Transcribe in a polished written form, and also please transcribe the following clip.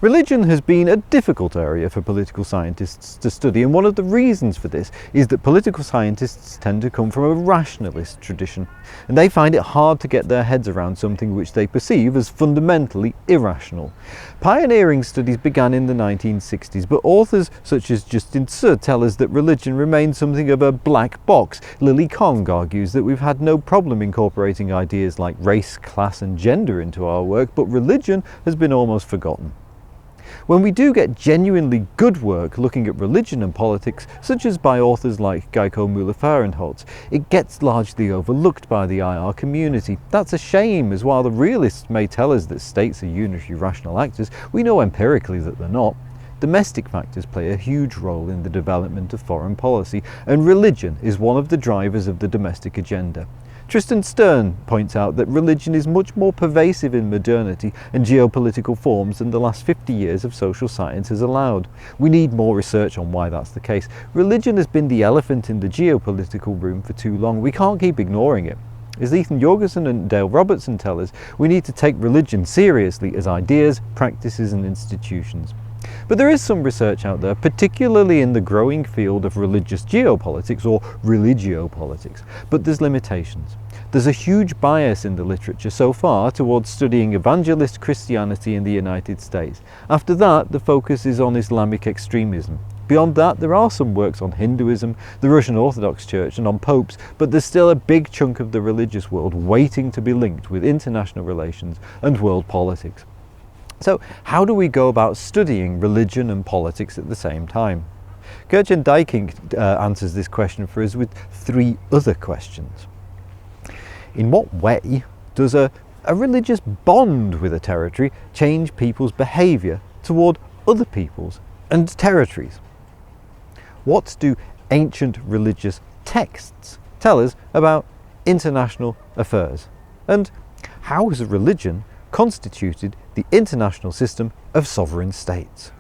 Religion has been a difficult area for political scientists to study, and one of the reasons for this is that political scientists tend to come from a rationalist tradition, and they find it hard to get their heads around something which they perceive as fundamentally irrational. Pioneering studies began in the 1960s, but authors such as Justin Tse tell us that religion remains something of a black box. Lily Kong argues that we've had no problem incorporating ideas like race, class and gender into our work, but religion has been almost forgotten. When we do get genuinely good work looking at religion and politics, such as by authors like Geico Müller-Fahrenholz, it gets largely overlooked by the IR community. That's a shame, as while the realists may tell us that states are unitary rational actors, we know empirically that they're not. Domestic factors play a huge role in the development of foreign policy, and religion is one of the drivers of the domestic agenda. Tristan Stern points out that religion is much more pervasive in modernity and geopolitical forms than the last 50 years of social science has allowed. We need more research on why that's the case. Religion has been the elephant in the geopolitical room for too long. We can't keep ignoring it. As Ethan Jorgensen and Dale Robertson tell us, we need to take religion seriously as ideas, practices and institutions. But there is some research out there, particularly in the growing field of religious geopolitics or religiopolitics, but there's limitations. There's a huge bias in the literature so far towards studying evangelist Christianity in the United States. After that, the focus is on Islamic extremism. Beyond that, there are some works on Hinduism, the Russian Orthodox Church and on popes, but there's still a big chunk of the religious world waiting to be linked with international relations and world politics. So how do we go about studying religion and politics at the same time? Gertjan Dijkink answers this question for us with 3 other questions. In what way does a religious bond with a territory change people's behaviour toward other peoples and territories? What do ancient religious texts tell us about international affairs? And how has religion constituted the international system of sovereign states?